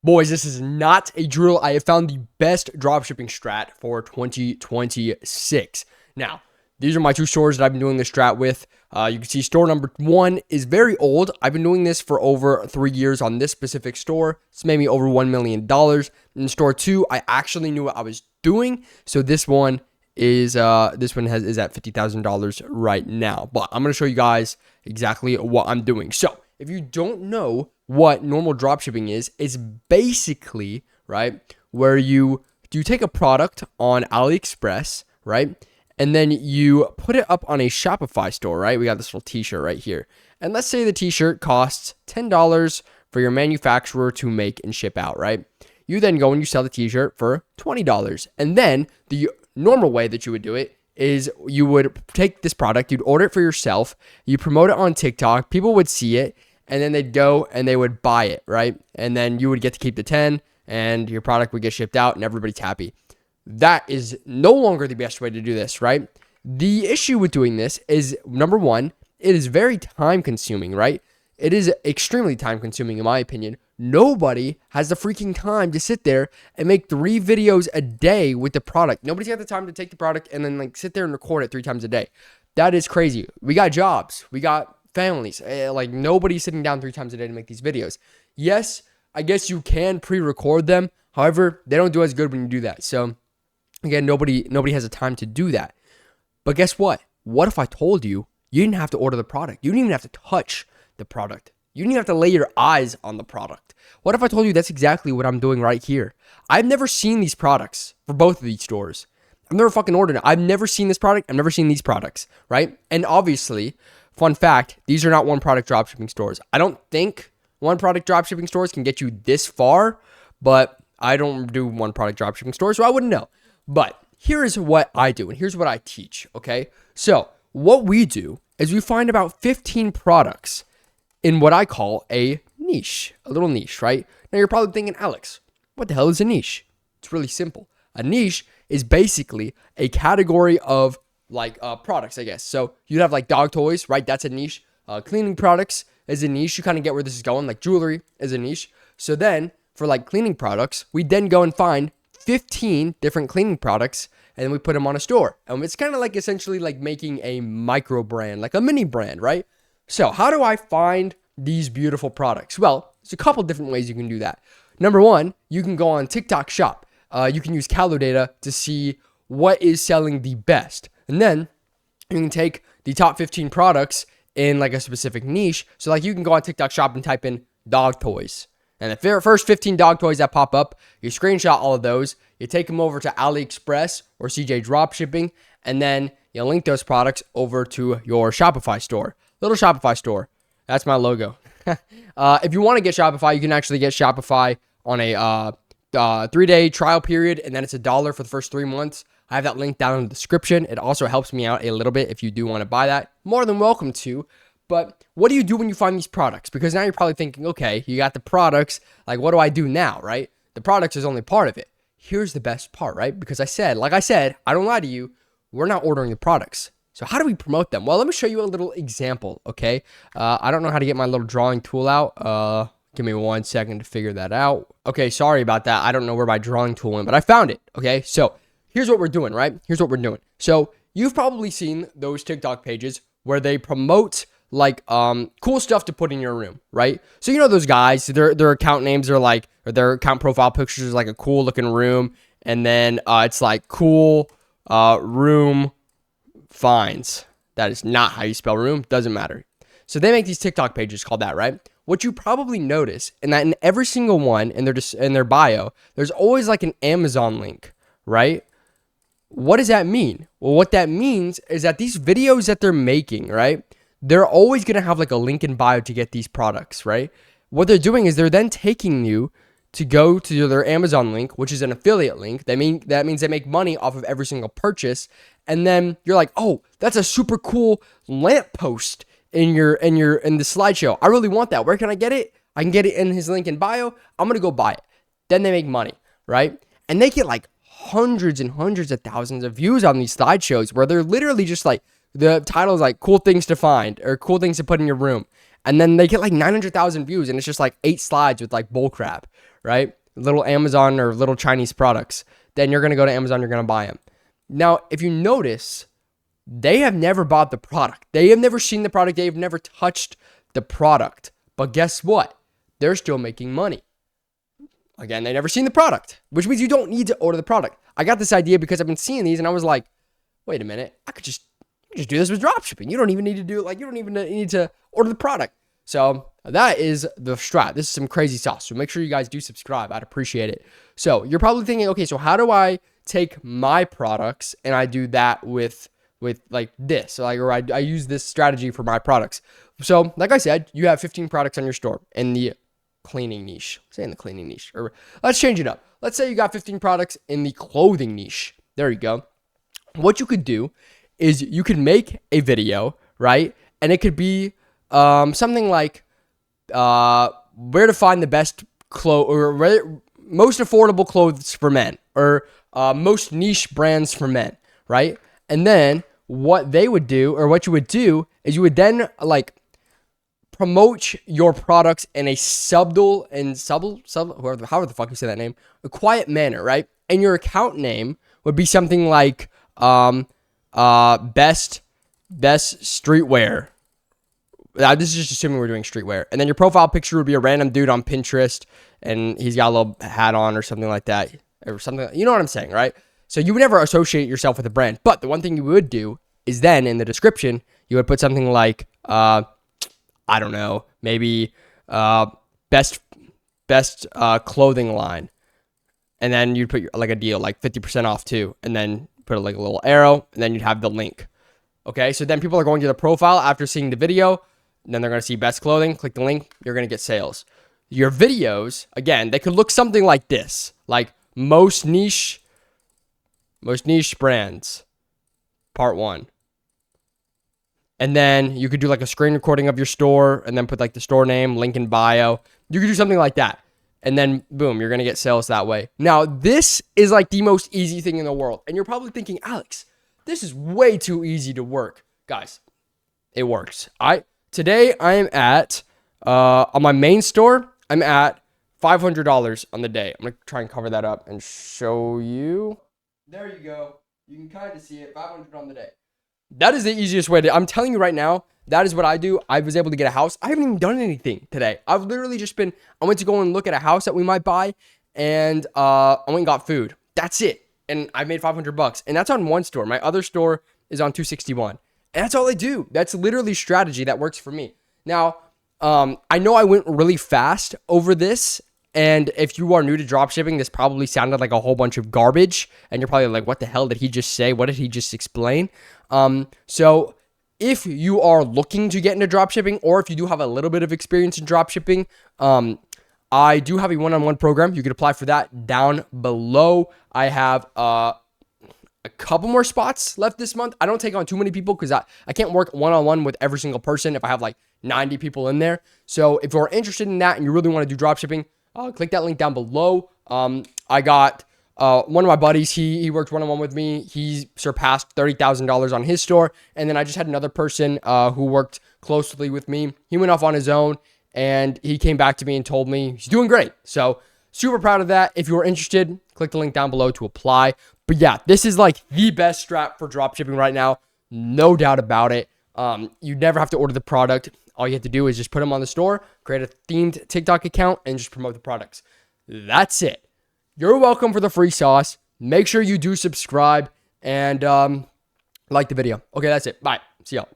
Boys, this is not a drill. I have found the best dropshipping strat for 2026. Now, these are my two stores that I've been doing this strat with. You can see store number 1 is very old. I've been doing this for over 3 years on this specific store. It's made me over $1 million. In store 2, I actually knew what I was doing. So this one is at $50,000 right now. But I'm going to show you guys exactly what I'm doing. So if you don't know what normal dropshipping is, it's basically, right, where you take a product on AliExpress, right, and then you put it up on a Shopify store, right? We got this little t-shirt right here. And let's say the t-shirt costs $10 for your manufacturer to make and ship out, right? You then go and you sell the t-shirt for $20. And then the normal way that you would do it is you would take this product, you'd order it for yourself, you promote it on TikTok, people would see it, and then they'd go and they would buy it, right? And then you would get to keep the 10 and your product would get shipped out and everybody's happy. That is no longer the best way to do this, right? The issue with doing this is, number one, it is very time consuming, right? It is extremely time consuming in my opinion. Nobody has the freaking time to sit there and make 3 videos a day with the product. Nobody's got the time to take the product and then like sit there and record it 3 times a day. That is crazy. We got jobs. We got families. Like nobody's sitting down 3 times a day to make these videos. Yes, I guess you can pre-record them. However, they don't do as good when you do that. So again, nobody has the time to do that. But guess what? What if I told you you didn't have to order the product? You didn't even have to touch the product. You didn't even have to lay your eyes on the product. What if I told you that's exactly what I'm doing right here? I've never seen these products for both of these stores. I've never fucking ordered it. I've never seen this product. I've never seen these products, right? And obviously, fun fact, these are not one product dropshipping stores. I don't think one product dropshipping stores can get you this far, but I don't do one product dropshipping stores, so I wouldn't know. But here is what I do, and here's what I teach, okay? So what we do is we find about 15 products in what I call a niche, a little niche, right? Now you're probably thinking, Alex, what the hell is a niche? It's really simple. A niche is basically a category of like products, I guess. So you'd have like dog toys, right? That's a niche. Cleaning products is a niche. You kind of get where this is going. Like jewelry is a niche. So then for like cleaning products, we then go and find 15 different cleaning products and then we put them on a store. And it's kind of like essentially like making a micro brand, like a mini brand, right? So how do I find these beautiful products? Well, there's a couple different ways you can do that. Number one, you can go on TikTok Shop. You can use Calo data to see what is selling the best. And then you can take the top 15 products in like a specific niche. So like you can go on TikTok Shop and type in dog toys. And the first 15 dog toys that pop up, you screenshot all of those, you take them over to AliExpress or CJ Dropshipping, and then you link those products over to your Shopify store. Little Shopify store. That's my logo. If you want to get Shopify, you can actually get Shopify on a 3-day trial period, and then it's $1 for the first 3 months. I have that link down in the description. It also helps me out a little bit if you do want to buy that. More than welcome to. But what do you do when you find these products? Because now you're probably thinking, okay, you got the products. Like, what do I do now, right? The products is only part of it. Here's the best part, right? Because like I said, I don't lie to you. We're not ordering the products. So how do we promote them? Well, let me show you a little example, okay? I don't know how to get my little drawing tool out. Give me 1 second to figure that out. Okay, sorry about that. I don't know where my drawing tool went, but I found it, okay? So here's what we're doing, right? Here's what we're doing. So you've probably seen those TikTok pages where they promote like cool stuff to put in your room, right? So you know those guys, their account names are like, or their account profile pictures is like a cool looking room, and then it's like cool room finds. That is not how you spell room. Doesn't matter. So they make these TikTok pages called that, right? What you probably notice in that in every single one in their bio, there's always like an Amazon link, right? What does that mean? Well, what that means is that these videos that they're making, right? They're always going to have like a link in bio to get these products, right? What they're doing is they're then taking you to go to their Amazon link, which is an affiliate link. That means they make money off of every single purchase. And then you're like, oh, that's a super cool lamppost in the slideshow. I really want that. Where can I get it? I can get it in his link in bio. I'm going to go buy it. Then they make money, right? And they get like hundreds and hundreds of thousands of views on these slideshows where they're literally just like, the title is like cool things to find or cool things to put in your room. And then they get like 900,000 views and it's just like 8 slides with like bull crap, right? Little Amazon or little Chinese products. Then you're going to go to Amazon, you're going to buy them. Now, if you notice, they have never bought the product. They have never seen the product. They've never touched the product. But guess what? They're still making money. Again, they never seen the product, which means you don't need to order the product. I got this idea because I've been seeing these and I was like, wait a minute, I could just do this with dropshipping. You don't even need to do it. Like, you don't even need to order the product. So that is the strat. This is some crazy sauce. So make sure you guys do subscribe. I'd appreciate it. So you're probably thinking, okay, so how do I take my products and I do that with like this? So like, or I use this strategy for my products. So like I said, you have 15 products on your store in the cleaning niche. Say in the cleaning niche. Or let's change it up. Let's say you got 15 products in the clothing niche. There you go. What you could do is you could make a video, right? And it could be something like where to find the best most affordable clothes for men, or most niche brands for men, right? And then what they would do, or what you would do, is you would then like promote your products in a subtle, however the fuck you say that name, a quiet manner, right? And your account name would be something like best streetwear. This is just assuming we're doing streetwear. And then your profile picture would be a random dude on Pinterest and he's got a little hat on or something like that, or something. You know what I'm saying, right? So you would never associate yourself with a brand. But the one thing you would do is then in the description, you would put something like, I don't know, maybe best clothing line. And then you'd put like a deal, like 50% off too. And then put like a little arrow, and then you'd have the link. Okay, so then people are going to the profile after seeing the video, and then they're going to see best clothing, click the link, you're going to get sales. Your videos, again, they could look something like this, like most niche brands, part 1. And then you could do like a screen recording of your store, and then put like the store name, link in bio. You could do something like that. And then boom, you're going to get sales that way. Now, this is like the most easy thing in the world. And you're probably thinking, Alex, this is way too easy to work. Guys, it works. Today I am at, on my main store, I'm at $500 on the day. I'm going to try and cover that up and show you. There you go. You can kind of see it, 500 on the day. That is the easiest way I'm telling you right now, that is what I do. I was able to get a house. I haven't even done anything today. I've literally just I went to go and look at a house that we might buy, and I went and got food. That's it. And I made $500. And that's on one store. My other store is on 261. And that's all I do. That's literally strategy that works for me. Now, I know I went really fast over this. And if you are new to dropshipping, this probably sounded like a whole bunch of garbage. And you're probably like, what the hell did he just say? What did he just explain? So if you are looking to get into dropshipping, or if you do have a little bit of experience in dropshipping, I do have a one-on-one program. You can apply for that down below. I have a couple more spots left this month. I don't take on too many people because I can't work one-on-one with every single person if I have like 90 people in there. So if you're interested in that and you really want to do dropshipping, click that link down below. I got one of my buddies, he worked one-on-one with me. He surpassed $30,000 on his store. And then I just had another person who worked closely with me. He went off on his own and he came back to me and told me he's doing great. So super proud of that. If you're interested, click the link down below to apply. But yeah, this is like the best strat for dropshipping right now. No doubt about it. You never have to order the product. All you have to do is just put them on the store, create a themed TikTok account, and just promote the products. That's it. You're welcome for the free sauce. Make sure you do subscribe and like the video. Okay, that's it. Bye. See y'all.